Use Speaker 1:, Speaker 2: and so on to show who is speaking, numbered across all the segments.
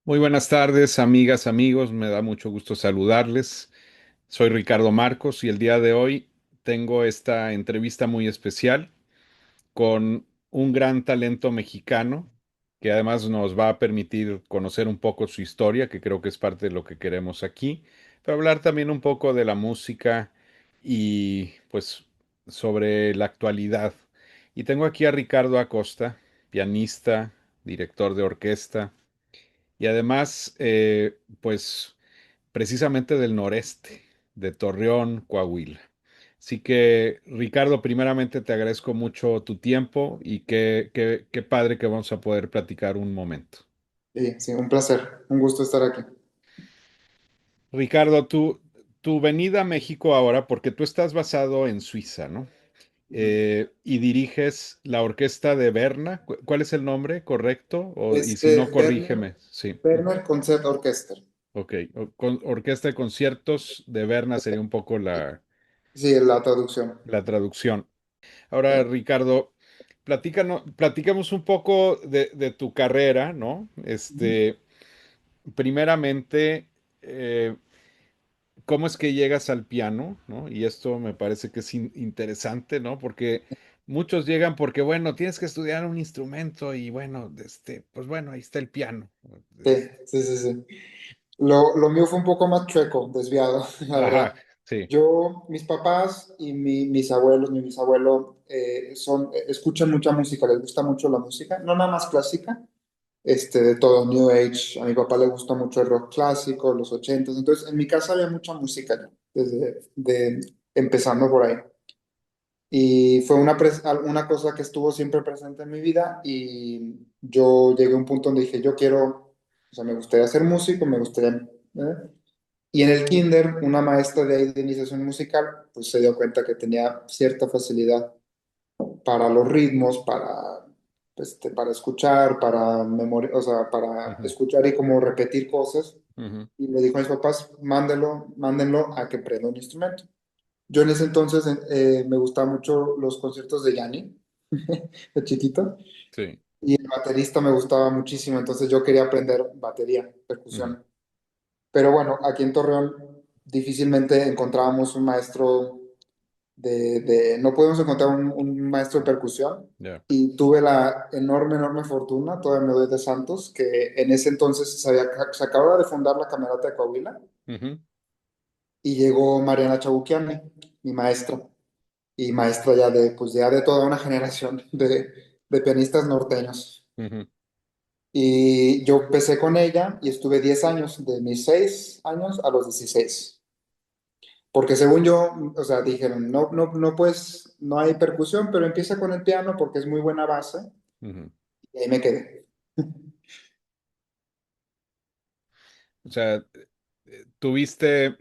Speaker 1: Muy buenas tardes, amigas, amigos. Me da mucho gusto saludarles. Soy Ricardo Marcos y el día de hoy tengo esta entrevista muy especial con un gran talento mexicano que además nos va a permitir conocer un poco su historia, que creo que es parte de lo que queremos aquí, pero hablar también un poco de la música y pues sobre la actualidad. Y tengo aquí a Ricardo Acosta, pianista, director de orquesta y además, pues precisamente del noreste, de Torreón, Coahuila. Así que, Ricardo, primeramente te agradezco mucho tu tiempo y qué padre que vamos a poder platicar un momento.
Speaker 2: Sí, sí, un placer, un gusto estar aquí.
Speaker 1: Ricardo, tu venida a México ahora, porque tú estás basado en Suiza, ¿no?
Speaker 2: Ujú.
Speaker 1: Y diriges la orquesta de Berna. ¿Cuál es el nombre correcto? Y si no,
Speaker 2: Werner,
Speaker 1: corrígeme. Sí.
Speaker 2: Werner Concept Orchestra.
Speaker 1: Ok, orquesta de conciertos de Berna sería un poco
Speaker 2: Sí, la traducción.
Speaker 1: la traducción.
Speaker 2: Sí,
Speaker 1: Ahora, Ricardo, platicamos un poco de tu carrera, ¿no?
Speaker 2: ujú.
Speaker 1: Primeramente, ¿cómo es que llegas al piano, ¿no? Y esto me parece que es interesante, ¿no? Porque muchos llegan porque, bueno, tienes que estudiar un instrumento y bueno, pues bueno, ahí está el piano.
Speaker 2: Sí, sí, sí, sí. Lo mío fue un poco más chueco, desviado, la
Speaker 1: Ajá,
Speaker 2: verdad.
Speaker 1: sí.
Speaker 2: Mis papás y mis abuelos, mi bisabuelo, escuchan mucha música, les gusta mucho la música, no nada más clásica, de todo, New Age. A mi papá le gusta mucho el rock clásico, los ochentas. Entonces, en mi casa había mucha música ya, empezando por ahí. Y fue una cosa que estuvo siempre presente en mi vida y yo llegué a un punto donde dije, yo quiero, o sea, me gustaría ser músico, me gustaría... ¿eh? Y en el kinder, una maestra de ahí de iniciación musical, pues se dio cuenta que tenía cierta facilidad para los ritmos, para escuchar, para memorizar, o sea, para
Speaker 1: Ujú,
Speaker 2: escuchar y como repetir cosas.
Speaker 1: ujú.
Speaker 2: Y le dijo a mis papás, mándenlo a que aprenda un instrumento. Yo en ese entonces me gustaban mucho los conciertos de Yanni, de chiquito,
Speaker 1: Sí.
Speaker 2: y el baterista me gustaba muchísimo, entonces yo quería aprender batería,
Speaker 1: Ujú,
Speaker 2: percusión. Pero bueno, aquí en Torreón difícilmente encontrábamos un maestro no podemos encontrar un maestro de percusión,
Speaker 1: ya.
Speaker 2: y tuve la enorme fortuna, todavía me doy de santos, que en ese entonces se acababa de fundar la Camerata de Coahuila
Speaker 1: Ujú,
Speaker 2: y llegó Mariana Chabuquiani, mi maestra. Y maestra ya de toda una generación de pianistas norteños.
Speaker 1: ujú.
Speaker 2: Y yo empecé con ella y estuve 10 años, de mis 6 años a los 16. Porque según yo, o sea, dijeron, no, no, no, pues, no hay percusión, pero empieza con el piano porque es muy buena base.
Speaker 1: Ujú.
Speaker 2: Y ahí me quedé.
Speaker 1: O sea, tuviste,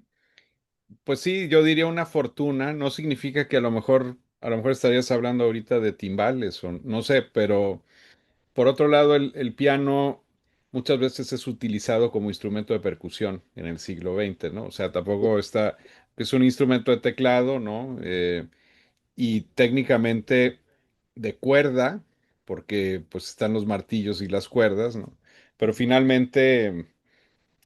Speaker 1: pues sí, yo diría una fortuna, no significa que a lo mejor estarías hablando ahorita de timbales o no sé, pero por otro lado, el piano muchas veces es utilizado como instrumento de percusión en el siglo XX, ¿no? O sea, tampoco es un instrumento de teclado, ¿no? Y técnicamente de cuerda, porque pues están los martillos y las cuerdas, ¿no? Pero finalmente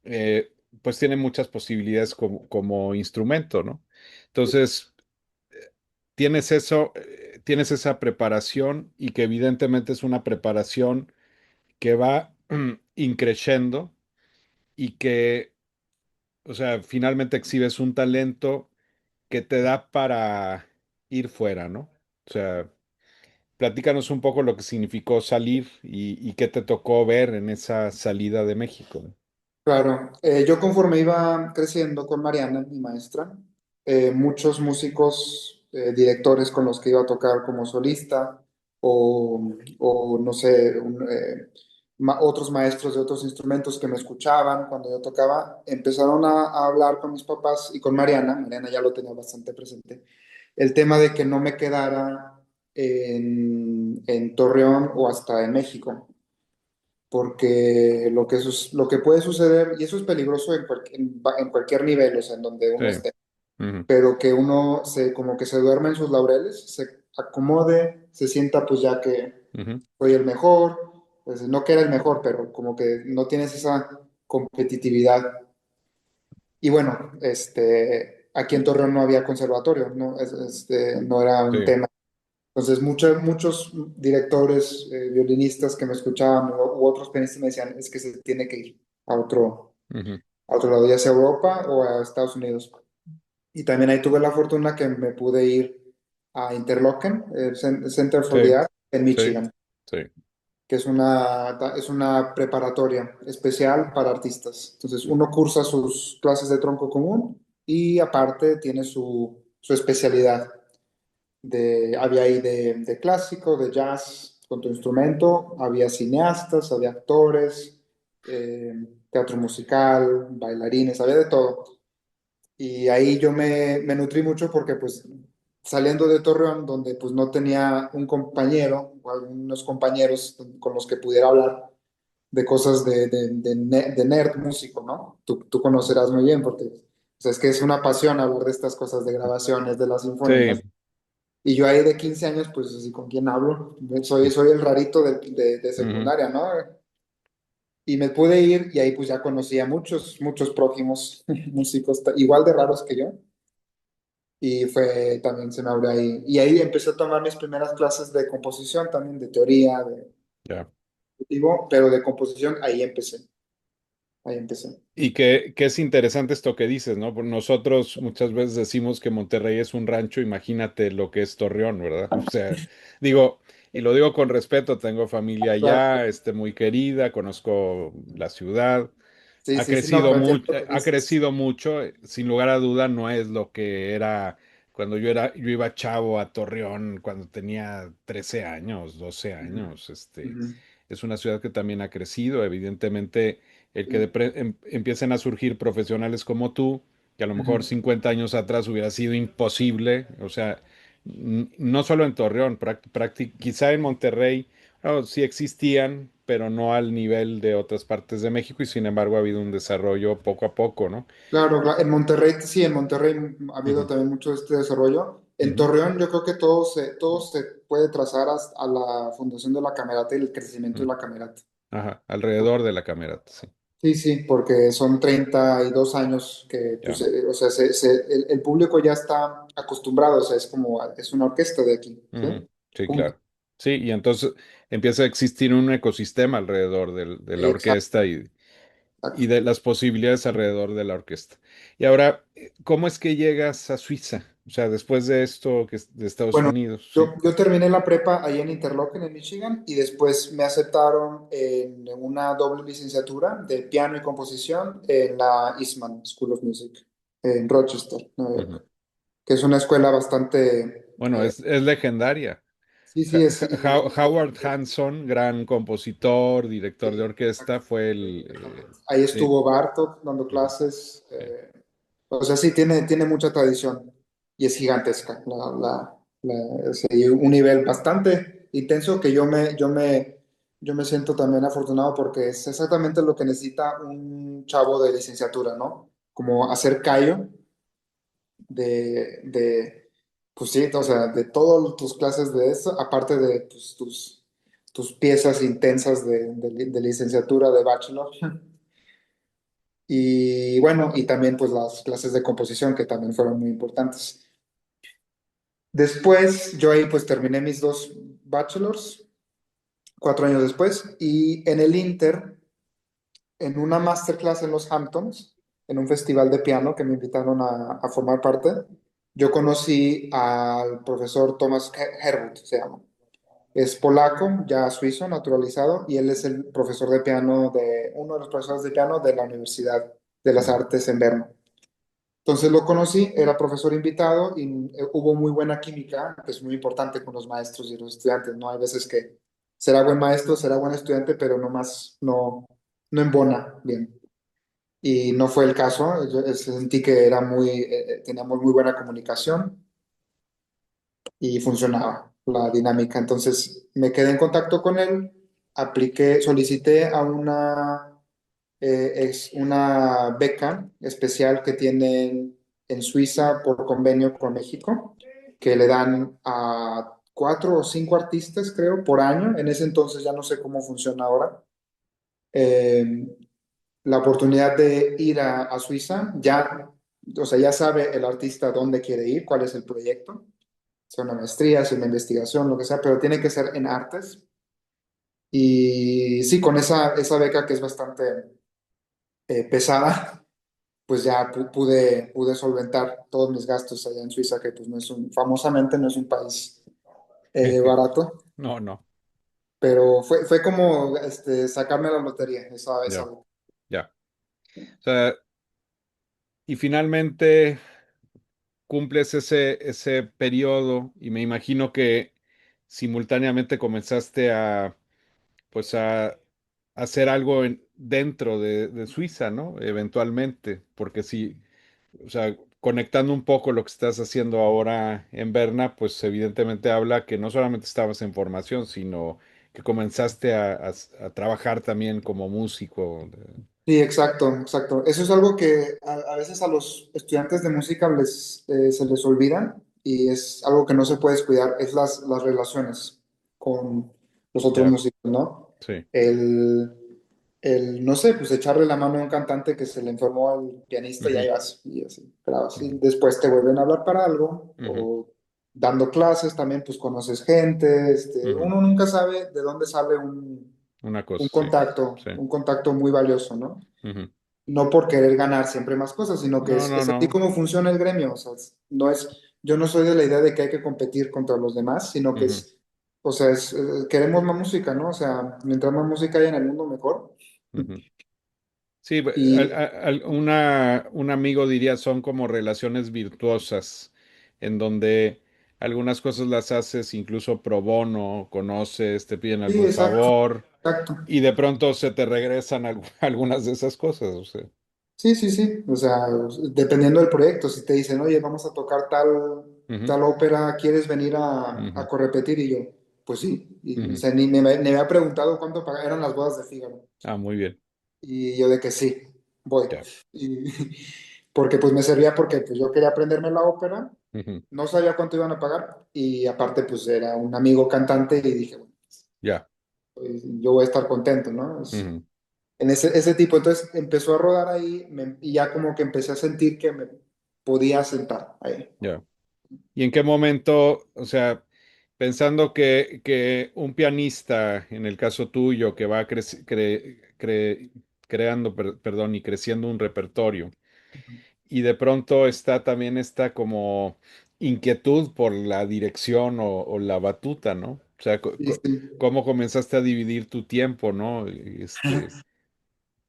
Speaker 1: eh, pues tiene muchas posibilidades como instrumento, ¿no? Entonces, tienes esa preparación y que evidentemente es una preparación que va increciendo y que, o sea, finalmente exhibes un talento que te da para ir fuera, ¿no? O sea, platícanos un poco lo que significó salir y qué te tocó ver en esa salida de México.
Speaker 2: Claro, yo conforme iba creciendo con Mariana, mi maestra, muchos músicos, directores con los que iba a tocar como solista, o no sé, otros maestros de otros instrumentos que me escuchaban cuando yo tocaba, empezaron a hablar con mis papás y con Mariana. Mariana ya lo tenía bastante presente, el tema de que no me quedara en Torreón o hasta en México, porque lo que puede suceder, y eso es peligroso en cualquier nivel, o sea, en donde
Speaker 1: Sí.
Speaker 2: uno esté,
Speaker 1: Ujú,
Speaker 2: pero que uno como que se duerme en sus laureles, se acomode, se sienta pues ya que
Speaker 1: ujú.
Speaker 2: soy el mejor, pues no que era el mejor, pero como que no tienes competitividad. Y bueno, aquí en Torreón no había conservatorio, no, no era un
Speaker 1: Sí.
Speaker 2: tema. Entonces, muchos directores, violinistas que me escuchaban u otros pianistas me decían, es que se tiene que ir a
Speaker 1: Ujú.
Speaker 2: a otro lado, ya sea a Europa o a Estados Unidos. Y también ahí tuve la fortuna que me pude ir a Interlochen, el Center for the
Speaker 1: Sí,
Speaker 2: Arts, en
Speaker 1: sí,
Speaker 2: Michigan,
Speaker 1: sí.
Speaker 2: que es una preparatoria especial para artistas. Entonces, uno cursa sus clases de tronco común y aparte tiene su especialidad. Había ahí de clásico, de jazz con tu instrumento, había cineastas, había actores, eh, teatro musical, bailarines, había de todo. Y ahí yo me nutrí mucho porque pues saliendo de Torreón, donde pues no tenía un compañero o algunos compañeros con los que pudiera hablar de cosas de nerd músico, ¿no? Tú conocerás muy bien porque o sea, es que es una pasión hablar de estas cosas, de grabaciones, de las sinfónicas.
Speaker 1: Sí.
Speaker 2: Y yo ahí de 15 años, pues así, ¿con quién hablo? Soy el rarito de
Speaker 1: Ujú.
Speaker 2: secundaria, ¿no? Y me pude ir y ahí pues ya conocí a muchos prójimos músicos igual de raros que yo. Y también se me abrió ahí. Y ahí empecé a tomar mis primeras clases de composición también, de teoría,
Speaker 1: Ya.
Speaker 2: pero de composición, ahí empecé.
Speaker 1: Y que es interesante esto que dices, ¿no? Porque nosotros muchas veces decimos que Monterrey es un rancho, imagínate lo que es Torreón, ¿verdad? O sea, digo, y lo digo con respeto, tengo familia
Speaker 2: Claro.
Speaker 1: allá, muy querida, conozco la ciudad,
Speaker 2: Sí, sí, sí, no, pero entiendo lo que
Speaker 1: ha
Speaker 2: dices.
Speaker 1: crecido mucho, sin lugar a duda no es lo que era cuando yo iba chavo a Torreón cuando tenía 13 años, 12
Speaker 2: Ujú,
Speaker 1: años,
Speaker 2: ujú,
Speaker 1: es una ciudad que también ha crecido, evidentemente el que
Speaker 2: sí,
Speaker 1: empiecen a surgir profesionales como tú, que a lo mejor
Speaker 2: ujú.
Speaker 1: 50 años atrás hubiera sido imposible, o sea, no solo en Torreón, quizá en Monterrey. Claro, sí existían, pero no al nivel de otras partes de México y sin embargo ha habido un desarrollo poco a poco, ¿no?
Speaker 2: Claro, en Monterrey, sí, en Monterrey ha habido
Speaker 1: Ujú,
Speaker 2: también mucho este desarrollo. En
Speaker 1: ujú,
Speaker 2: Torreón yo creo que todo se puede trazar a la fundación de la Camerata y el crecimiento de
Speaker 1: ujú.
Speaker 2: la Camerata.
Speaker 1: Ajá, alrededor de la camerata, sí,
Speaker 2: Sí, sí, porque son 32 años que, pues,
Speaker 1: ya.
Speaker 2: o sea, el público ya está acostumbrado, o sea, es una orquesta de aquí, ¿sí?
Speaker 1: Ujú, sí,
Speaker 2: Punto.
Speaker 1: claro. Sí, y entonces empieza a existir un ecosistema alrededor de la
Speaker 2: Exacto.
Speaker 1: orquesta y de las posibilidades alrededor de la orquesta. Y ahora, ¿cómo es que llegas a Suiza? O sea, después de esto que es de Estados
Speaker 2: Bueno,
Speaker 1: Unidos, sí.
Speaker 2: yo terminé la prepa ahí en Interlochen, en Michigan, y después me aceptaron en una doble licenciatura de piano y composición en la Eastman School of Music, en Rochester, Nueva
Speaker 1: Ujú.
Speaker 2: York, que es una escuela bastante...
Speaker 1: Bueno, es legendaria.
Speaker 2: sí, sí,
Speaker 1: Howard Hanson, gran compositor, director de orquesta, fue
Speaker 2: ahí
Speaker 1: sí,
Speaker 2: estuvo Bartok dando
Speaker 1: ujú,
Speaker 2: clases.
Speaker 1: sí,
Speaker 2: O sea, sí, tiene mucha tradición y es gigantesca. Y un nivel bastante intenso que yo me siento también afortunado porque es exactamente lo que necesita un chavo de licenciatura, ¿no? Como hacer callo pues sí, o sea, de todas tus clases de eso, aparte de pues, tus piezas intensas de licenciatura, de bachelor. Y bueno, y también pues las clases de composición que también fueron muy importantes. Después, yo ahí pues terminé mis dos bachelors, 4 años después, y en el Inter, en una masterclass en los Hamptons, en un festival de piano que me invitaron a formar parte, yo conocí al profesor Thomas Herbut, se llama. Es polaco, ya suizo, naturalizado, y él es el profesor de piano uno de los profesores de piano de la Universidad de las
Speaker 1: ujú,
Speaker 2: Artes en Berna. Entonces lo conocí, era profesor invitado y hubo muy buena química, que es muy importante con los maestros y los estudiantes, ¿no? Hay veces que será buen maestro, será buen estudiante, pero no embona bien. Y no fue el caso, yo sentí que teníamos muy buena comunicación y funcionaba la dinámica. Entonces me quedé en contacto con él, solicité es una beca especial que tienen en Suiza por convenio con México, que le dan a 4 o 5 artistas, creo, por año. En ese entonces ya no sé cómo funciona ahora. Eh, la oportunidad de ir a Suiza, ya, o sea, ya sabe el artista dónde quiere ir, cuál es el proyecto, sea una maestría, sea una investigación, lo que sea, pero tiene que ser en artes. Y sí, con esa beca que es bastante pesada, pues ya pude solventar todos mis gastos allá en Suiza, que pues no es famosamente no es un país barato,
Speaker 1: No, no,
Speaker 2: pero fue como sacarme la lotería, esa
Speaker 1: ya,
Speaker 2: beca.
Speaker 1: ya. O sea, y finalmente cumples ese periodo y me imagino que simultáneamente comenzaste pues a hacer algo dentro de Suiza, ¿no? Eventualmente, porque si, o sea, conectando un poco lo que estás haciendo ahora en Berna, pues evidentemente habla que no solamente estabas en formación, sino que comenzaste a trabajar también como músico.
Speaker 2: Sí, exacto, exacto. Eso es algo que a veces a los estudiantes de música se les olvida y es algo que no se puede descuidar, es las relaciones con los otros
Speaker 1: Ya,
Speaker 2: músicos, ¿no?
Speaker 1: sí.
Speaker 2: El, no sé, pues echarle la mano a un cantante que se le enfermó al pianista y ahí
Speaker 1: Ujú,
Speaker 2: vas, y así, grabas. Y
Speaker 1: ujú,
Speaker 2: después te vuelven a hablar para algo,
Speaker 1: ujú,
Speaker 2: o dando clases también, pues conoces gente,
Speaker 1: ujú.
Speaker 2: uno nunca sabe de dónde sale
Speaker 1: Una cosa, sí, sí.
Speaker 2: un contacto muy valioso, ¿no?
Speaker 1: Ujú.
Speaker 2: No por querer ganar siempre más cosas, sino que
Speaker 1: No, no,
Speaker 2: es así
Speaker 1: no.
Speaker 2: como funciona el gremio. O sea, no es, yo no soy de la idea de que hay que competir contra los demás, sino que
Speaker 1: Ujú,
Speaker 2: es, o sea, queremos más música, ¿no? O sea, mientras más música haya en el mundo, mejor.
Speaker 1: ujú. Sí,
Speaker 2: Y
Speaker 1: un amigo diría son como relaciones virtuosas, en donde algunas cosas las haces incluso pro bono, conoces, te piden
Speaker 2: sí,
Speaker 1: algún
Speaker 2: exacto,
Speaker 1: favor
Speaker 2: exacto.
Speaker 1: y de pronto se te regresan algunas de esas cosas. O sea.
Speaker 2: Sí, sí, sí. O sea, dependiendo del proyecto, si te dicen, oye, vamos a tocar
Speaker 1: Ujú,
Speaker 2: tal ópera, ¿quieres venir a
Speaker 1: ujú,
Speaker 2: correpetir? Y yo, pues sí. Y, o
Speaker 1: ujú.
Speaker 2: sea, ni me había preguntado cuánto pagaban, eran las bodas de Fígaro.
Speaker 1: Muy bien.
Speaker 2: Y yo de que sí, voy.
Speaker 1: Ya.
Speaker 2: Y, porque pues me servía porque pues yo quería aprenderme la ópera,
Speaker 1: Ujú,
Speaker 2: no sabía cuánto iban a pagar y aparte pues era un amigo cantante y dije, bueno,
Speaker 1: ya.
Speaker 2: pues, yo voy a estar contento, ¿no?
Speaker 1: Ujú,
Speaker 2: En ese tipo, entonces empezó a rodar ahí y ya como que empecé a sentir que me podía sentar ahí.
Speaker 1: ya. ¿Y en qué momento, o sea, pensando que un pianista, en el caso tuyo, que va creando, perdón, y creciendo un repertorio, y de pronto está también esta como inquietud por la dirección o la batuta, ¿no? O sea,
Speaker 2: Sí, sí.
Speaker 1: ¿cómo comenzaste a dividir tu tiempo, ¿no?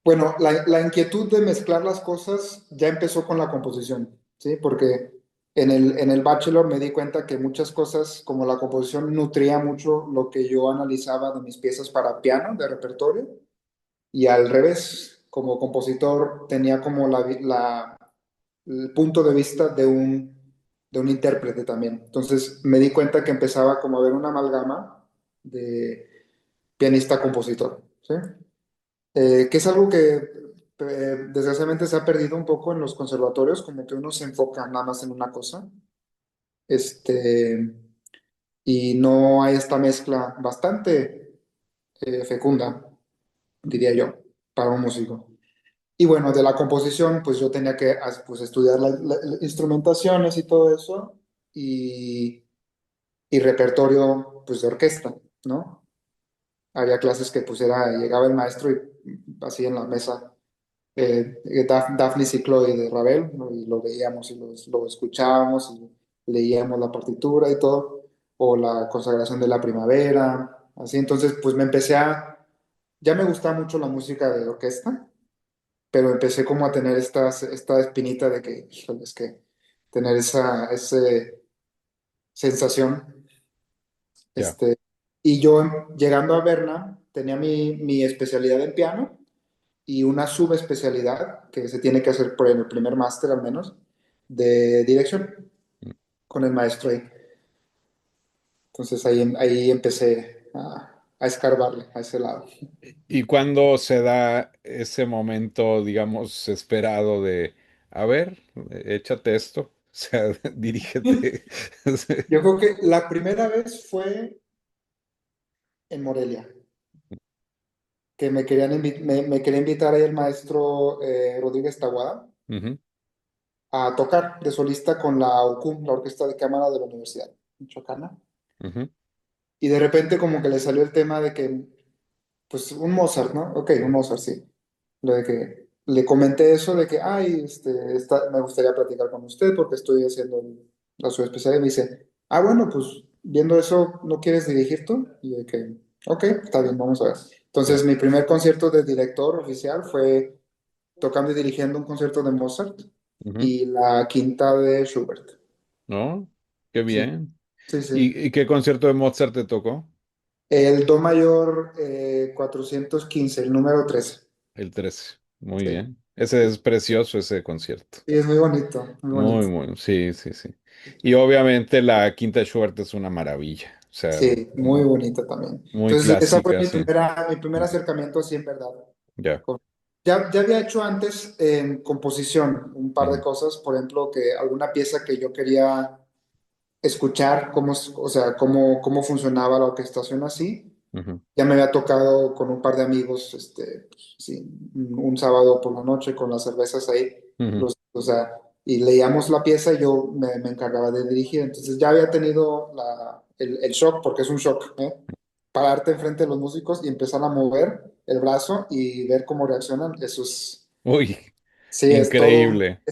Speaker 2: Bueno, la inquietud de mezclar las cosas ya empezó con la composición, ¿sí? Porque en el bachelor me di cuenta que muchas cosas, como la composición, nutría mucho lo que yo analizaba de mis piezas para piano, de repertorio, y al revés, como compositor tenía como el punto de vista de un intérprete también. Entonces me di cuenta que empezaba como a ver una amalgama de pianista-compositor, ¿sí? Que es algo que desgraciadamente se ha perdido un poco en los conservatorios, como que uno se enfoca nada más en una cosa, este, y no hay esta mezcla bastante fecunda, diría yo, para un músico. Y bueno, de la composición, pues yo tenía que pues, estudiar las instrumentaciones y todo eso, y, y repertorio, pues de orquesta, ¿no? Había clases que pues llegaba el maestro y así en la mesa Daphnis y Chloe de Ravel, ¿no? Y lo veíamos y lo escuchábamos y leíamos la partitura y todo, o la consagración de la primavera, así. Entonces, pues ya me gustaba mucho la música de orquesta, pero empecé como a tener esta espinita de que, híjole, es que tener esa sensación,
Speaker 1: Ya.
Speaker 2: este, y yo llegando a Berna, tenía mi especialidad en piano y una subespecialidad que se tiene que hacer por el primer máster al menos de dirección con el maestro ahí. Entonces ahí empecé a escarbarle a ese lado.
Speaker 1: ¿Y cuándo se da ese momento, digamos, esperado de, a ver, échate esto, o sea, dirígete?
Speaker 2: Yo creo que la primera vez fue en Morelia, que me quería invitar ahí el maestro Rodríguez Taboada
Speaker 1: Ujú,
Speaker 2: a tocar de solista con la OCUM, la Orquesta de Cámara de la Universidad Michoacana.
Speaker 1: ujú,
Speaker 2: Y de repente como que le salió el tema de que, pues un Mozart, ¿no? Ok, un Mozart, sí. Lo de que le comenté eso de que, ay, me gustaría platicar con usted porque estoy haciendo la subespecialidad y me dice, ah, bueno, pues viendo eso, ¿no quieres dirigir tú? Y de que, ok, está bien, vamos a ver.
Speaker 1: sí,
Speaker 2: Entonces, mi primer concierto de director oficial fue tocando y dirigiendo un concierto de Mozart
Speaker 1: ujú.
Speaker 2: y la quinta de Schubert.
Speaker 1: ¿No? Qué
Speaker 2: Sí,
Speaker 1: bien.
Speaker 2: sí, sí.
Speaker 1: ¿Y qué concierto de Mozart te tocó?
Speaker 2: El Do mayor 415, el número 13.
Speaker 1: El 13. Muy
Speaker 2: Sí,
Speaker 1: bien. Ese es precioso, ese concierto.
Speaker 2: sí, es muy bonito, muy
Speaker 1: Muy,
Speaker 2: bonito.
Speaker 1: muy, sí, sí, sí. Y obviamente la Quinta de Schubert es una maravilla. O sea,
Speaker 2: Sí, muy bonita también.
Speaker 1: muy
Speaker 2: Entonces, esa fue
Speaker 1: clásica, sí.
Speaker 2: mi primer acercamiento así en verdad.
Speaker 1: Ya.
Speaker 2: Con- ya había hecho antes en composición un par de
Speaker 1: Ujú,
Speaker 2: cosas, por ejemplo, que alguna pieza que yo quería escuchar o sea, cómo funcionaba la orquestación así.
Speaker 1: ujú,
Speaker 2: Ya me había tocado con un par de amigos, pues, sí, un sábado por la noche con las cervezas ahí,
Speaker 1: ujú.
Speaker 2: o sea, y leíamos la pieza y yo me encargaba de dirigir. Entonces ya había tenido el shock, porque es un shock, ¿eh? Pararte enfrente de los músicos y empezar a mover el brazo y ver cómo reaccionan, eso es,
Speaker 1: Uy,
Speaker 2: sí,
Speaker 1: increíble.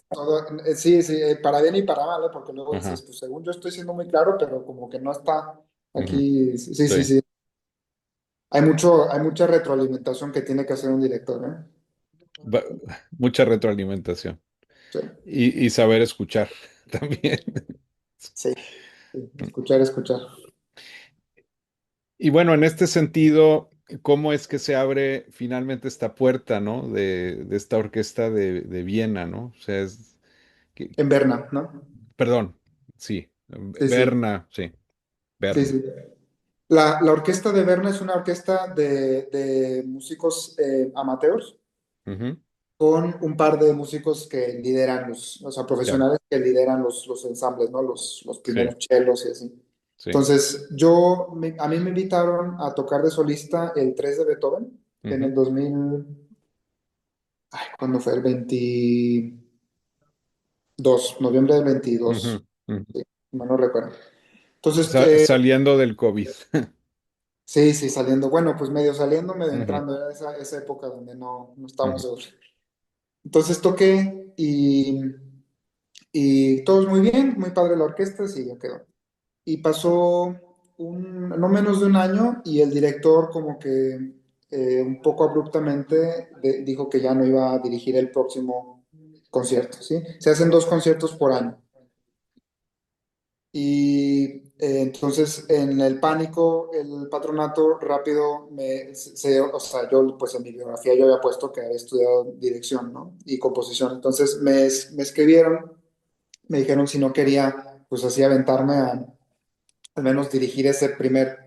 Speaker 2: sí, sí, para bien y para mal, ¿eh? Porque luego dices,
Speaker 1: Ajá.
Speaker 2: pues según yo estoy siendo muy claro, pero como que no está
Speaker 1: Ujú,
Speaker 2: aquí, sí, sí,
Speaker 1: sí.
Speaker 2: sí. Hay mucha retroalimentación que tiene que hacer un director, ¿eh?
Speaker 1: Ba- Mucha retroalimentación.
Speaker 2: Sí,
Speaker 1: Y saber escuchar también.
Speaker 2: sí, sí, escuchar, escuchar.
Speaker 1: Y bueno, en este sentido, ¿cómo es que se abre finalmente esta puerta, ¿no? De esta orquesta de Viena, ¿no? O sea, que-
Speaker 2: En Berna, ¿no?
Speaker 1: perdón, sí,
Speaker 2: Sí, sí,
Speaker 1: Berna, sí,
Speaker 2: sí,
Speaker 1: Berna.
Speaker 2: sí. La orquesta de Berna es una orquesta de músicos amateurs
Speaker 1: Ujú,
Speaker 2: con un par de músicos que lideran o sea,
Speaker 1: ya,
Speaker 2: profesionales que lideran los ensambles, ¿no? Los
Speaker 1: sí,
Speaker 2: primeros chelos y así.
Speaker 1: sí.
Speaker 2: Entonces, a mí me invitaron a tocar de solista el 3 de Beethoven en el
Speaker 1: Ujú,
Speaker 2: 2000, ay, ¿cuándo fue? El noviembre del
Speaker 1: ujú,
Speaker 2: 22,
Speaker 1: ujú.
Speaker 2: sí, no lo recuerdo. Entonces,
Speaker 1: Saliendo del COVID.
Speaker 2: sí, sí, saliendo, bueno, pues medio saliendo, medio
Speaker 1: Ujú,
Speaker 2: entrando, era esa época donde no estábamos
Speaker 1: ujú,
Speaker 2: seguros. Entonces toqué y todo muy bien, muy padre la orquesta, sí, ya quedó. Y pasó no menos de un año y el director como que un poco abruptamente dijo que ya no iba a dirigir el próximo concierto, ¿sí? Se hacen dos conciertos por año. Y entonces en el pánico, el patronato rápido o sea, yo pues en mi biografía yo había puesto que había estudiado dirección, ¿no? Y composición. Entonces me escribieron, me dijeron si no quería, pues así aventarme a al menos dirigir ese primer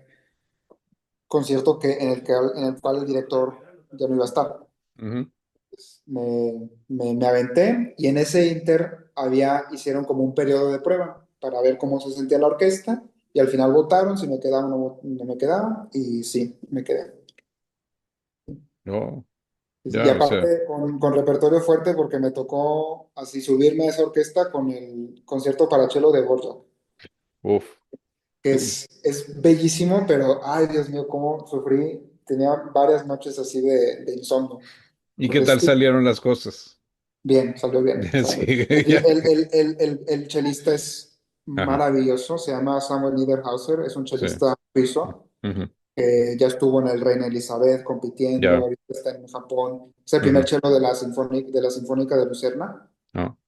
Speaker 2: concierto en el cual el director ya no iba a estar.
Speaker 1: ujú.
Speaker 2: Me aventé y en ese inter hicieron como un periodo de prueba para ver cómo se sentía la orquesta y al final votaron si me quedaba o no me quedaba y sí, me quedé.
Speaker 1: No,
Speaker 2: Y
Speaker 1: ya, o sea,
Speaker 2: aparte con repertorio fuerte porque me tocó así subirme a esa orquesta con el concierto para cello de Borja,
Speaker 1: uf.
Speaker 2: que es bellísimo, pero ay Dios mío, cómo sufrí. Tenía varias noches así de insomnio,
Speaker 1: ¿Y qué
Speaker 2: porque
Speaker 1: tal
Speaker 2: sí,
Speaker 1: salieron las cosas?
Speaker 2: bien, salió bien.
Speaker 1: Sí, ya.
Speaker 2: El chelista es
Speaker 1: Ajá,
Speaker 2: maravilloso, se llama Samuel Niederhauser, es un
Speaker 1: sí.
Speaker 2: chelista suizo,
Speaker 1: Ujú,
Speaker 2: ya estuvo en el Reina Elizabeth compitiendo,
Speaker 1: ya.
Speaker 2: ahorita está en Japón, es el primer
Speaker 1: Ujú,
Speaker 2: chelo de la Sinfónica de Lucerna,
Speaker 1: no,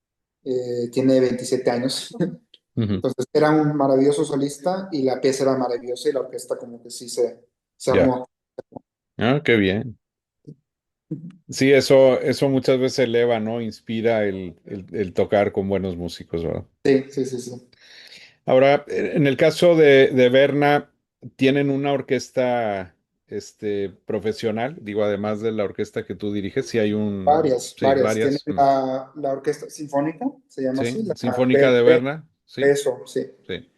Speaker 2: tiene 27 años,
Speaker 1: ujú,
Speaker 2: entonces era un maravilloso solista y la pieza era maravillosa y la orquesta como que sí se
Speaker 1: ya.
Speaker 2: armó.
Speaker 1: Ah, qué bien. Sí, eso muchas veces eleva, ¿no? Inspira el tocar con buenos músicos, ¿verdad?
Speaker 2: Sí, sí, sí, sí.
Speaker 1: Ahora, en el caso de Berna, ¿tienen una orquesta profesional? Digo, además de la orquesta que tú diriges, sí hay
Speaker 2: Varias,
Speaker 1: sí,
Speaker 2: varias. Tienen
Speaker 1: varias.
Speaker 2: la orquesta sinfónica, se llama
Speaker 1: Sí,
Speaker 2: así, la
Speaker 1: Sinfónica de Berna, sí,
Speaker 2: eso, sí.
Speaker 1: sí.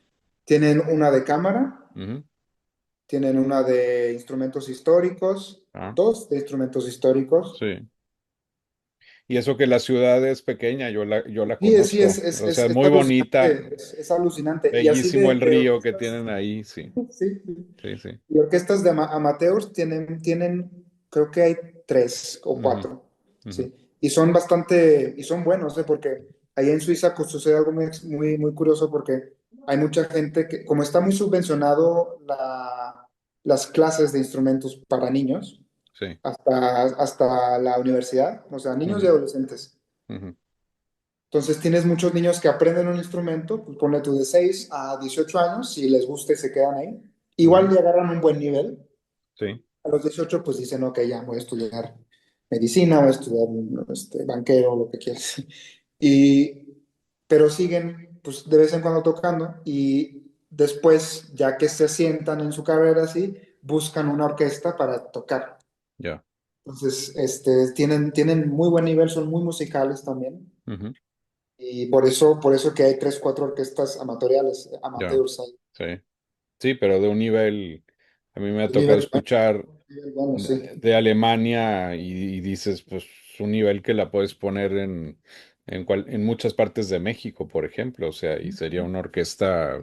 Speaker 2: Tienen una de cámara,
Speaker 1: Ujú,
Speaker 2: tienen una de instrumentos históricos,
Speaker 1: Ah,
Speaker 2: dos de instrumentos históricos.
Speaker 1: sí. Y eso que la ciudad es pequeña, yo la
Speaker 2: Sí,
Speaker 1: conozco. O sea,
Speaker 2: es
Speaker 1: muy bonita,
Speaker 2: alucinante, es alucinante. Y así
Speaker 1: bellísimo el
Speaker 2: de
Speaker 1: río que
Speaker 2: orquestas,
Speaker 1: tienen ahí, sí,
Speaker 2: sí, sí.
Speaker 1: sí, sí.
Speaker 2: Y orquestas de amateurs tienen, creo que hay tres o
Speaker 1: Ujú,
Speaker 2: cuatro,
Speaker 1: ujú,
Speaker 2: sí. Y son bastante, y son buenos, ¿eh? Porque allá en Suiza pues, sucede algo muy curioso porque hay mucha gente que, como está muy subvencionado las clases de instrumentos para niños,
Speaker 1: sí,
Speaker 2: hasta la universidad, o sea, niños y
Speaker 1: ujú,
Speaker 2: adolescentes.
Speaker 1: ujú,
Speaker 2: Entonces tienes muchos niños que aprenden un instrumento, pues ponle tú de 6 a 18 años, si les gusta y se quedan ahí. Igual
Speaker 1: ujú,
Speaker 2: ya agarran un buen nivel.
Speaker 1: sí,
Speaker 2: A los 18 pues dicen, ok, ya voy a estudiar medicina, voy a estudiar banquero, lo que quieras. Y, pero siguen, pues de vez en cuando tocando y después, ya que se sientan en su carrera así, buscan una orquesta para tocar.
Speaker 1: ya.
Speaker 2: Entonces, tienen muy buen nivel, son muy musicales también.
Speaker 1: Ujú,
Speaker 2: Y por eso que hay tres, cuatro orquestas amatoriales,
Speaker 1: ya.
Speaker 2: amateurs ahí.
Speaker 1: Sí. Sí, pero de un nivel, a mí me ha
Speaker 2: Un
Speaker 1: tocado
Speaker 2: nivel,
Speaker 1: escuchar
Speaker 2: bueno, sí.
Speaker 1: de Alemania y dices, pues, un nivel que la puedes poner en muchas partes de México, por ejemplo, o sea, y sería una orquesta,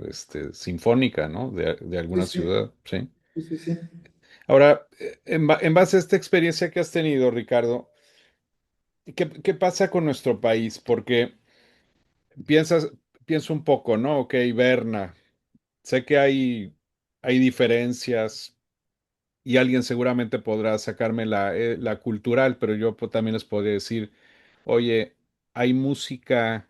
Speaker 1: sinfónica, ¿no? De
Speaker 2: Sí,
Speaker 1: alguna
Speaker 2: sí,
Speaker 1: ciudad, sí.
Speaker 2: sí, sí, sí.
Speaker 1: Ahora, en base a esta experiencia que has tenido, Ricardo, ¿qué pasa con nuestro país? Porque piensas, pienso un poco, ¿no? Ok, Berna, sé que hay diferencias y alguien seguramente podrá sacarme la cultural, pero yo también les podría decir, oye, hay música,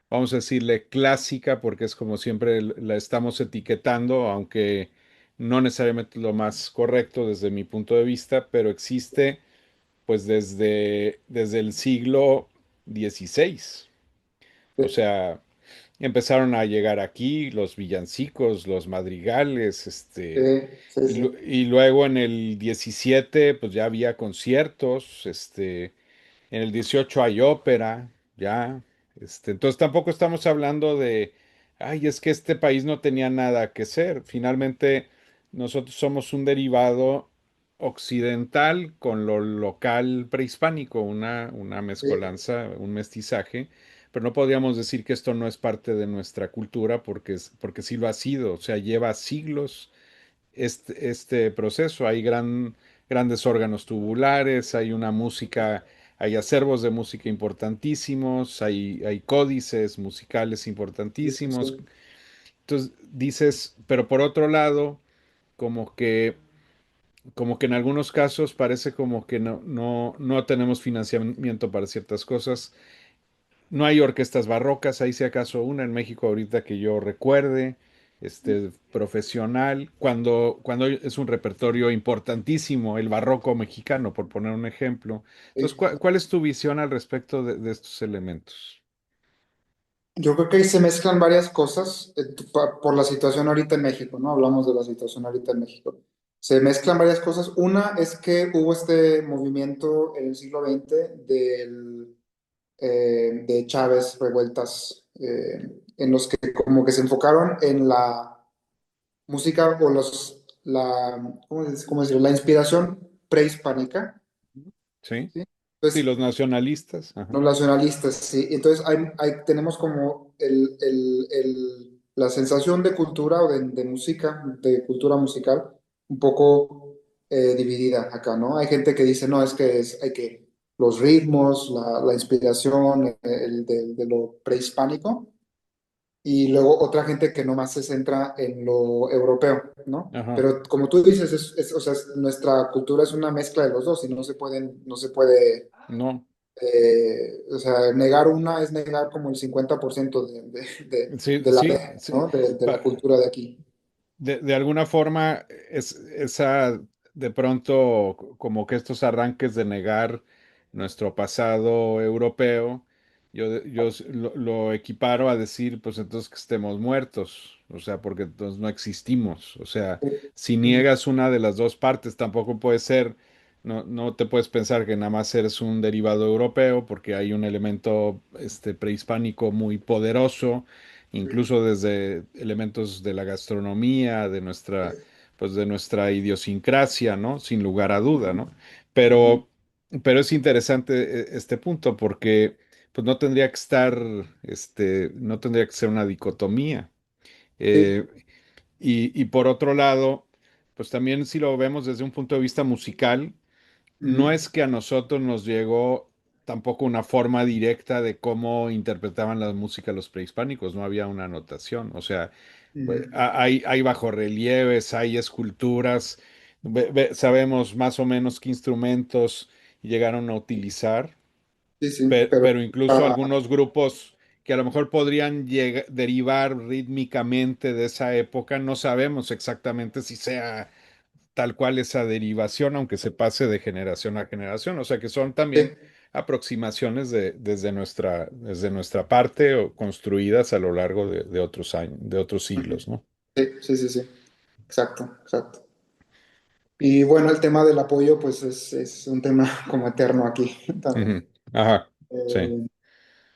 Speaker 1: vamos a decirle clásica, porque es como siempre la estamos etiquetando, aunque no necesariamente lo más correcto desde mi punto de vista, pero existe pues desde el siglo XVI.
Speaker 2: Sí,
Speaker 1: O sea, empezaron a llegar aquí los villancicos, los madrigales,
Speaker 2: sí, sí.
Speaker 1: y luego en el 17 pues ya había conciertos, en el 18 hay ópera, ya, entonces tampoco estamos hablando de, ay, es que este país no tenía nada que ser. Finalmente, nosotros somos un derivado occidental con lo local prehispánico, una
Speaker 2: Sí,
Speaker 1: mezcolanza, un mestizaje, pero no podríamos decir que esto no es parte de nuestra cultura porque, porque sí lo ha sido, o sea, lleva siglos este proceso. Hay grandes órganos tubulares, hay una música, hay acervos de música importantísimos, hay códices musicales
Speaker 2: sí, sí,
Speaker 1: importantísimos.
Speaker 2: sí.
Speaker 1: Entonces dices, pero por otro lado, como que, como que en algunos casos parece como que no tenemos financiamiento para ciertas cosas. No hay orquestas barrocas, hay si acaso una en México ahorita que yo recuerde, profesional, cuando es un repertorio importantísimo, el barroco mexicano, por poner un ejemplo. Entonces,
Speaker 2: Sí.
Speaker 1: ¿cuál es tu visión al respecto de estos elementos?
Speaker 2: Yo creo que ahí se mezclan varias cosas por la situación ahorita en México, ¿no? Hablamos de la situación ahorita en México. Se mezclan varias cosas. Una es que hubo este movimiento en el siglo XX de Chávez, revueltas, en los que como que se enfocaron en la música o ¿cómo decirlo? La inspiración prehispánica,
Speaker 1: ¿Sí?
Speaker 2: ¿sí?
Speaker 1: Sí,
Speaker 2: Entonces,
Speaker 1: los nacionalistas.
Speaker 2: los
Speaker 1: Ajá.
Speaker 2: nacionalistas, sí. Entonces tenemos como la sensación de cultura o de música, de cultura musical, un poco dividida acá, ¿no? Hay gente que dice, no, es que hay que los ritmos, la inspiración de lo prehispánico, y luego otra gente que nomás se centra en lo europeo, ¿no?
Speaker 1: Ajá.
Speaker 2: Pero como tú dices, o sea, nuestra cultura es una mezcla de los dos y no se puede
Speaker 1: No.
Speaker 2: o sea, negar una es negar como el 50%
Speaker 1: Sí,
Speaker 2: del
Speaker 1: sí,
Speaker 2: ADN,
Speaker 1: sí.
Speaker 2: ¿no? De la
Speaker 1: Pa-
Speaker 2: cultura de aquí.
Speaker 1: de alguna forma, esa de pronto como que estos arranques de negar nuestro pasado europeo, lo equiparo a decir, pues entonces que estemos muertos, o sea, porque entonces no existimos. O sea, si niegas una de las dos partes, tampoco puede ser, no te puedes pensar que nada más eres un derivado europeo, porque hay un elemento prehispánico muy poderoso, incluso desde elementos de la gastronomía, de nuestra pues de nuestra idiosincrasia, ¿no? Sin lugar a duda, ¿no?
Speaker 2: Ujú.
Speaker 1: Pero, pero es interesante este punto porque pues no tendría que estar, no tendría que ser una dicotomía.
Speaker 2: Sí.
Speaker 1: Eh, y por otro lado, pues también si lo vemos desde un punto de vista musical, no
Speaker 2: Ujú.
Speaker 1: es que a nosotros nos llegó tampoco una forma directa de cómo interpretaban la música los prehispánicos, no había una notación, o sea, pues,
Speaker 2: Ujú.
Speaker 1: hay bajorrelieves, hay esculturas, sabemos más o menos qué instrumentos llegaron a utilizar,
Speaker 2: Sí, sí, pero
Speaker 1: pero incluso
Speaker 2: ah,
Speaker 1: algunos grupos que a lo mejor podrían derivar rítmicamente de esa época, no sabemos exactamente si sea tal cual esa derivación, aunque se pase de generación a generación. O sea que son también
Speaker 2: sí.
Speaker 1: aproximaciones desde nuestra parte o construidas a lo largo de otros años, de otros
Speaker 2: Ujú.
Speaker 1: siglos, ¿no?
Speaker 2: Sí, sí, sí, sí. Exacto, exacto. Y bueno, el tema del apoyo, pues es un tema como eterno aquí también.
Speaker 1: Ujú. Ajá, sí.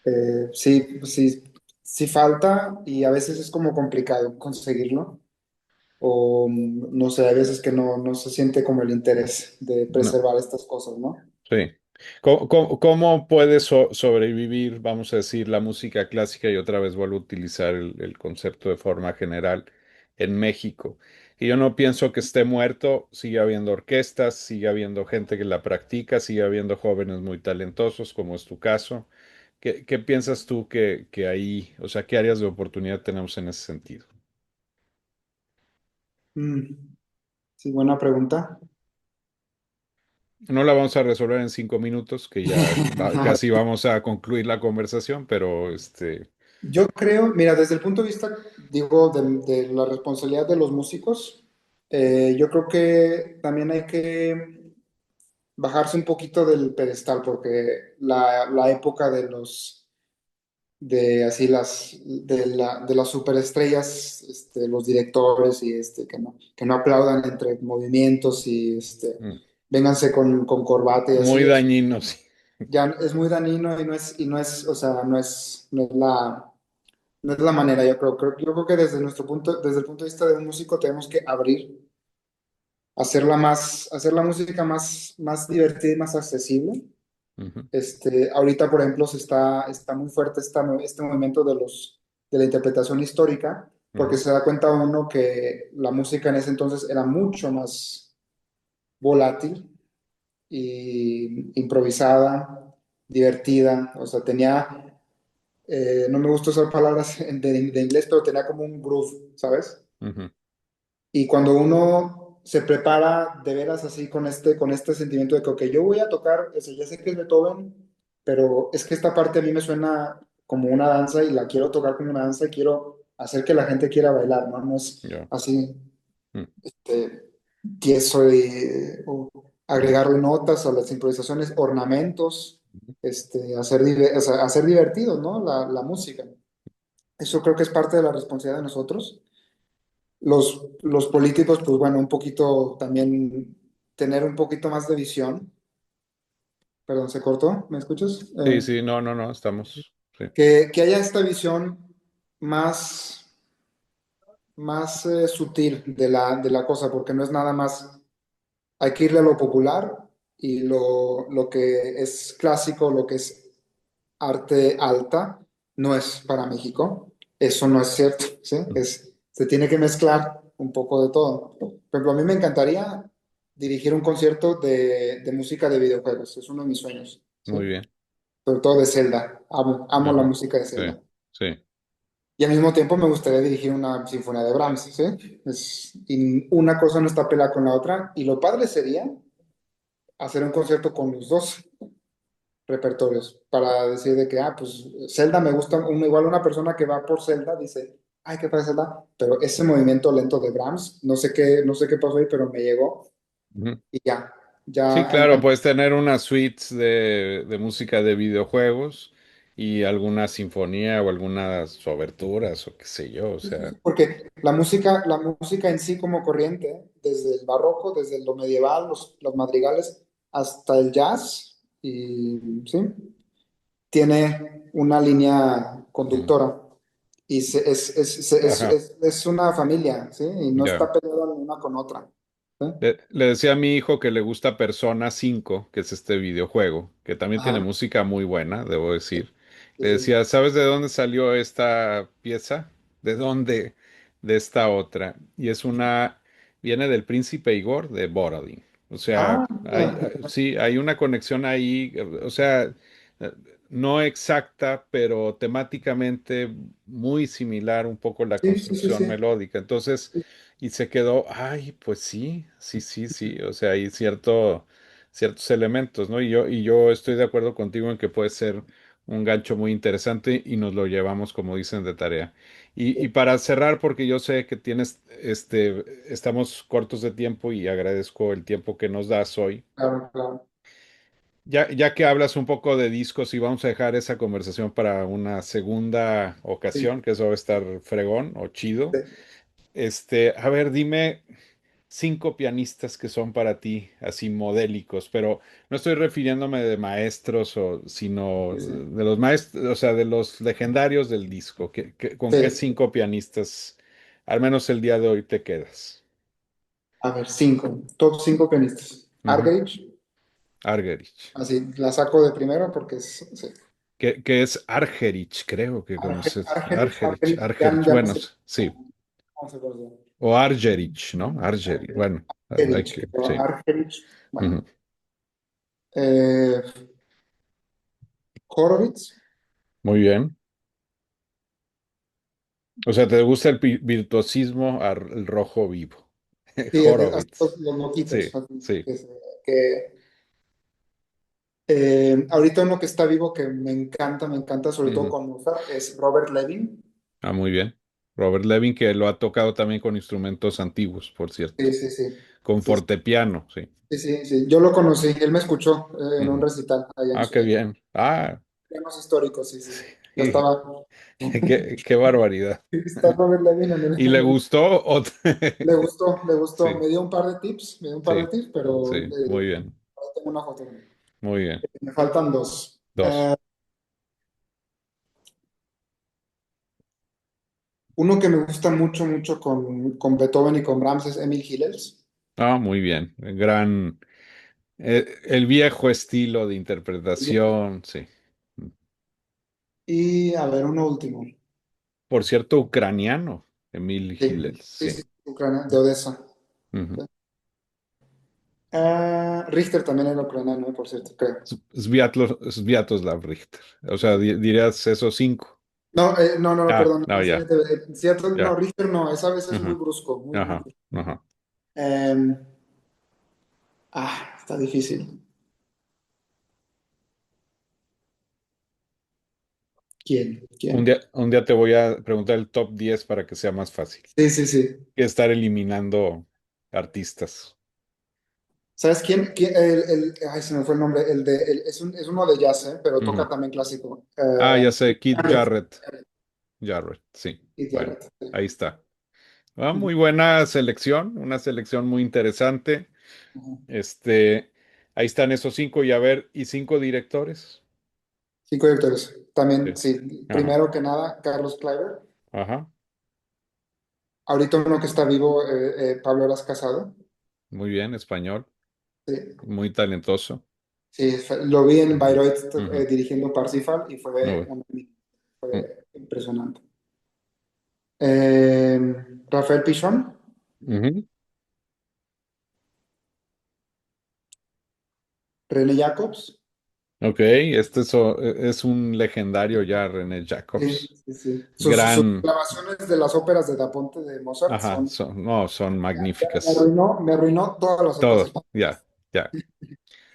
Speaker 2: Eh, sí, sí, sí falta y a veces es como complicado conseguirlo. O no sé, a veces que no se siente como el interés de
Speaker 1: No.
Speaker 2: preservar estas cosas, ¿no?
Speaker 1: Sí. ¿Cómo puede sobrevivir, vamos a decir, la música clásica? Y otra vez vuelvo a utilizar el concepto de forma general en México. Y yo no pienso que esté muerto, sigue habiendo orquestas, sigue habiendo gente que la practica, sigue habiendo jóvenes muy talentosos, como es tu caso. ¿Qué piensas tú que ahí, o sea, qué áreas de oportunidad tenemos en ese sentido?
Speaker 2: Mm, sí, buena pregunta.
Speaker 1: No la vamos a resolver en 5 minutos, que ya casi vamos a concluir la conversación, pero
Speaker 2: Yo creo, mira, desde el punto de vista, digo, de la responsabilidad de los músicos, yo creo que también hay que bajarse un poquito del pedestal, porque la época de de así de las superestrellas, los directores y que no aplaudan entre movimientos y
Speaker 1: mm,
Speaker 2: vénganse con corbata y
Speaker 1: muy
Speaker 2: así,
Speaker 1: dañino, sí.
Speaker 2: ya es muy dañino y no es, o sea, no es la manera, yo creo que desde el punto de vista de un músico tenemos que abrir, hacer la música más divertida y más accesible.
Speaker 1: Ujú,
Speaker 2: Ahorita, por ejemplo, está muy fuerte este movimiento de la interpretación histórica, porque
Speaker 1: ujú,
Speaker 2: se da cuenta uno que la música en ese entonces era mucho más volátil y improvisada, divertida, o sea, no me gusta usar palabras de inglés, pero tenía como un groove, ¿sabes?
Speaker 1: ujú,
Speaker 2: Y cuando uno se prepara de veras así con este sentimiento de que, ok, yo voy a tocar, ya sé que es Beethoven, pero es que esta parte a mí me suena como una danza y la quiero tocar como una danza y quiero hacer que la gente quiera bailar, ¿no? No es
Speaker 1: ya,
Speaker 2: así
Speaker 1: mm,
Speaker 2: eh, tieso y o
Speaker 1: mm,
Speaker 2: agregarle notas a las improvisaciones, ornamentos,
Speaker 1: ujú.
Speaker 2: o sea, hacer divertido, ¿no? La música. Eso creo que es parte de la responsabilidad de nosotros. Los políticos, pues bueno, un poquito también tener un poquito más de visión. Perdón, ¿se cortó? ¿Me escuchas?
Speaker 1: Sí, sí, no, no, no, estamos, sí.
Speaker 2: Que haya esta visión más, más sutil de la cosa, porque no es nada más, hay que irle a lo popular y lo que es clásico, lo que es arte alta, no es para México. Eso no es cierto, ¿sí? Se tiene que mezclar un poco de todo. Por ejemplo, a mí me encantaría dirigir un concierto de música de videojuegos. Es uno de mis sueños, ¿sí?
Speaker 1: Muy bien.
Speaker 2: Sobre todo de Zelda. Amo la
Speaker 1: Ajá.
Speaker 2: música de
Speaker 1: Sí,
Speaker 2: Zelda.
Speaker 1: sí.
Speaker 2: Y al mismo tiempo me gustaría dirigir una sinfonía de Brahms, ¿sí? Y una cosa no está peleada con la otra. Y lo padre sería hacer un concierto con los dos repertorios para decir de que, pues Zelda me gusta, igual una persona que va por Zelda dice, ay, qué padre Zelda, pero ese movimiento lento de Brahms, no sé qué pasó ahí, pero me llegó
Speaker 1: Ujú.
Speaker 2: y ya,
Speaker 1: Sí,
Speaker 2: ya,
Speaker 1: claro, puedes tener unas suites de música de videojuegos y alguna sinfonía o algunas oberturas o qué sé yo, o sea.
Speaker 2: porque la música en sí como corriente, desde el barroco, desde lo medieval, los madrigales, hasta el jazz, y sí, tiene una línea
Speaker 1: Ujú.
Speaker 2: conductora y
Speaker 1: Ajá,
Speaker 2: es una familia, ¿sí? Y no
Speaker 1: ya.
Speaker 2: está peleada una con otra. ¿Sí?
Speaker 1: Le decía a mi hijo que le gusta Persona 5, que es este videojuego, que también tiene
Speaker 2: Ajá,
Speaker 1: música muy buena, debo
Speaker 2: sí,
Speaker 1: decir.
Speaker 2: sí,
Speaker 1: Le
Speaker 2: sí.
Speaker 1: decía, ¿sabes de dónde salió esta pieza? ¿De dónde? De esta otra. Y viene del Príncipe Igor de Borodin. O sea,
Speaker 2: Ah, mira,
Speaker 1: sí, hay una conexión ahí, o sea, eh, no exacta, pero temáticamente muy similar un poco la
Speaker 2: sí, sí, sí,
Speaker 1: construcción
Speaker 2: sí.
Speaker 1: melódica. Entonces, y se quedó, ay, pues sí, sí, sí, sí, o sea, hay ciertos elementos, ¿no? Y yo estoy de acuerdo contigo en que puede ser un gancho muy interesante y nos lo llevamos, como dicen, de tarea. Y para cerrar, porque yo sé que estamos cortos de tiempo y agradezco el tiempo que nos das hoy.
Speaker 2: Claro, claro.
Speaker 1: Ya que hablas un poco de discos y vamos a dejar esa conversación para una segunda
Speaker 2: Sí,
Speaker 1: ocasión, que eso va a estar fregón o chido.
Speaker 2: sí,
Speaker 1: A ver, dime cinco pianistas que son para ti así modélicos, pero no estoy refiriéndome de maestros, sino
Speaker 2: sí, sí.
Speaker 1: de los maestros, o sea, de los legendarios del disco. ¿Con qué
Speaker 2: Sí.
Speaker 1: cinco pianistas, al menos el día de hoy, te quedas?
Speaker 2: A ver, cinco. Top cinco pianistas.
Speaker 1: Ujú.
Speaker 2: Argerich,
Speaker 1: Argerich.
Speaker 2: así la saco de primero porque es. Sí.
Speaker 1: Que es Argerich, creo que como se...
Speaker 2: Argerich,
Speaker 1: Argerich,
Speaker 2: Argerich, ya,
Speaker 1: Argerich,
Speaker 2: ya no
Speaker 1: bueno,
Speaker 2: sé
Speaker 1: sí.
Speaker 2: cómo se pronuncia.
Speaker 1: O Argerich, ¿no? Argerich, bueno, hay
Speaker 2: Argerich,
Speaker 1: que,
Speaker 2: pero
Speaker 1: sí.
Speaker 2: Argerich, bueno.
Speaker 1: Ujú.
Speaker 2: Eh, Horowitz,
Speaker 1: Muy bien. O sea, ¿te gusta el virtuosismo al rojo vivo?
Speaker 2: sí, así
Speaker 1: Horowitz.
Speaker 2: los loquitos,
Speaker 1: Sí,
Speaker 2: así,
Speaker 1: sí.
Speaker 2: que, ahorita uno que está vivo que me encanta, sobre todo
Speaker 1: Ujú.
Speaker 2: con Mozart, es Robert Levin.
Speaker 1: Ah, muy bien. Robert Levin, que lo ha tocado también con instrumentos antiguos, por cierto.
Speaker 2: Sí, sí, sí.
Speaker 1: Con
Speaker 2: Sí,
Speaker 1: fortepiano, sí.
Speaker 2: sí, sí, sí. Yo lo conocí, él me escuchó en un
Speaker 1: Ujú.
Speaker 2: recital allá en
Speaker 1: Ah, qué
Speaker 2: Suecia.
Speaker 1: bien. Ah,
Speaker 2: Pianos históricos, sí, sí. Ya
Speaker 1: sí.
Speaker 2: estaba.
Speaker 1: Qué barbaridad.
Speaker 2: Está Robert Levin
Speaker 1: ¿Y le gustó?
Speaker 2: Le gustó, le gustó.
Speaker 1: Sí,
Speaker 2: Me dio un par de tips, me dio un par de
Speaker 1: sí,
Speaker 2: tips, pero
Speaker 1: sí. Muy bien.
Speaker 2: ahí tengo una foto.
Speaker 1: Muy bien.
Speaker 2: Me faltan dos.
Speaker 1: Dos.
Speaker 2: Uno que me gusta mucho, mucho con Beethoven y con Brahms es Emil Hillels.
Speaker 1: Ah, muy bien. El viejo estilo de interpretación, sí.
Speaker 2: Y a ver, uno último.
Speaker 1: Por cierto, ucraniano, Emil
Speaker 2: Sí,
Speaker 1: Hillel,
Speaker 2: sí,
Speaker 1: sí.
Speaker 2: sí, Ucrania, de Odessa.
Speaker 1: Ujú.
Speaker 2: Richter también era ucraniano, por cierto, creo.
Speaker 1: Sviatoslav Richter. O
Speaker 2: Sí,
Speaker 1: sea,
Speaker 2: sí.
Speaker 1: dirías esos cinco.
Speaker 2: No, no, no, no,
Speaker 1: Ah,
Speaker 2: perdón.
Speaker 1: no, ya,
Speaker 2: Cierto, no,
Speaker 1: ya.
Speaker 2: Richter no, esa vez es muy
Speaker 1: Ajá,
Speaker 2: brusco, muy, muy
Speaker 1: ajá,
Speaker 2: brusco.
Speaker 1: ajá.
Speaker 2: Em, está difícil. ¿Quién?
Speaker 1: Un
Speaker 2: ¿Quién?
Speaker 1: día, un día te voy a preguntar el top 10 para que sea más fácil
Speaker 2: Sí, sí, sí.
Speaker 1: que estar eliminando artistas.
Speaker 2: ¿Sabes quién? Ay, se me fue el nombre. Es uno de jazz, pero toca
Speaker 1: Ujú.
Speaker 2: también clásico.
Speaker 1: Ah, ya sé, Kid
Speaker 2: Jarrett.
Speaker 1: Jarrett. Jarrett, sí.
Speaker 2: Keith
Speaker 1: Bueno,
Speaker 2: Jarrett, sí.
Speaker 1: ahí está. Ah,
Speaker 2: Ujú,
Speaker 1: muy buena selección, una selección muy interesante.
Speaker 2: ujú.
Speaker 1: Este, ahí están esos cinco y a ver, ¿y cinco directores?
Speaker 2: Cinco directores. También,
Speaker 1: Sí.
Speaker 2: sí.
Speaker 1: Ajá,
Speaker 2: Primero que nada, Carlos Kleiber.
Speaker 1: ajá,
Speaker 2: Ahorita uno que está vivo, Pablo Eras Casado.
Speaker 1: muy bien, español,
Speaker 2: Sí,
Speaker 1: muy talentoso.
Speaker 2: sí, lo vi en
Speaker 1: Ujú,
Speaker 2: Bayreuth
Speaker 1: ujú,
Speaker 2: dirigiendo Parsifal y
Speaker 1: muy bien.
Speaker 2: fue impresionante. Rafael Pichón,
Speaker 1: Ujú.
Speaker 2: René Jacobs.
Speaker 1: Ok, es un legendario ya, René
Speaker 2: Sí,
Speaker 1: Jacobs.
Speaker 2: sí, sí. Sus
Speaker 1: Gran,
Speaker 2: grabaciones de las óperas de Da Ponte de Mozart
Speaker 1: ajá,
Speaker 2: son.
Speaker 1: no, son magníficas.
Speaker 2: Me arruinó todas las
Speaker 1: Todo,
Speaker 2: óperas.
Speaker 1: ya, ya.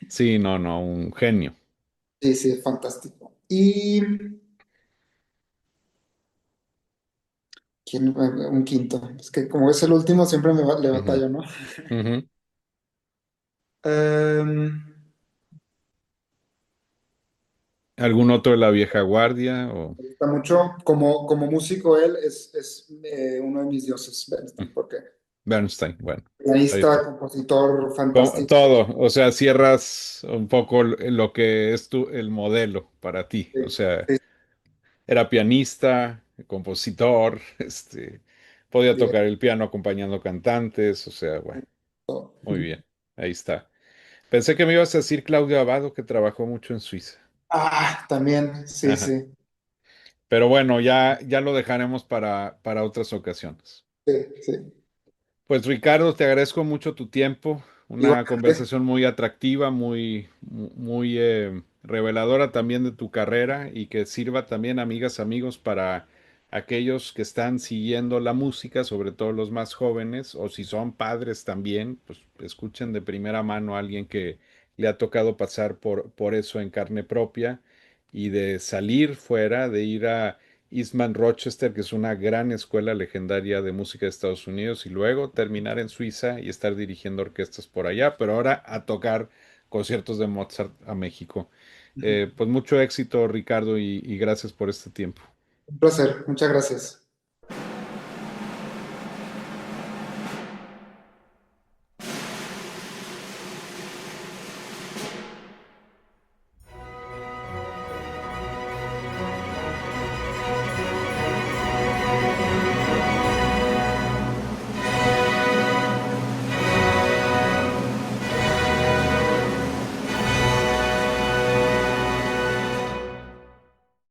Speaker 1: Sí, no, no, un genio.
Speaker 2: Sí, sí, es fantástico. ¿Y quién? Un quinto. Es que como es el último, siempre le
Speaker 1: Ujú,
Speaker 2: batallo, ¿no?
Speaker 1: ujú.
Speaker 2: Em,
Speaker 1: ¿Algún otro de la vieja guardia? O...
Speaker 2: Me gusta mucho. Como músico, él es uno de mis dioses, Bernstein, porque
Speaker 1: Bernstein, bueno, ahí
Speaker 2: pianista,
Speaker 1: está.
Speaker 2: compositor
Speaker 1: Como
Speaker 2: fantástico.
Speaker 1: todo, o sea, cierras un poco lo que es el modelo para ti.
Speaker 2: Sí,
Speaker 1: O sea,
Speaker 2: sí,
Speaker 1: era pianista, compositor, Podía
Speaker 2: Bien.
Speaker 1: tocar el piano acompañando cantantes, o sea, bueno, muy bien, ahí está. Pensé que me ibas a decir Claudio Abado, que trabajó mucho en Suiza.
Speaker 2: Ah, también, sí,
Speaker 1: Ajá.
Speaker 2: sí,
Speaker 1: Pero bueno, ya lo dejaremos para otras ocasiones.
Speaker 2: sí, sí.
Speaker 1: Pues Ricardo, te agradezco mucho tu tiempo, una
Speaker 2: Igualmente.
Speaker 1: conversación muy atractiva, muy reveladora también de tu carrera y que sirva también, amigas, amigos, para aquellos que están siguiendo la música, sobre todo los más jóvenes, o si son padres también, pues escuchen de primera mano a alguien que le ha tocado pasar por eso en carne propia y de salir fuera, de ir a Eastman Rochester, que es una gran escuela legendaria de música de Estados Unidos, y luego terminar en Suiza y estar dirigiendo orquestas por allá, pero ahora a tocar conciertos de Mozart a México. Pues mucho éxito, Ricardo, y gracias por este tiempo.
Speaker 2: Un placer, muchas gracias.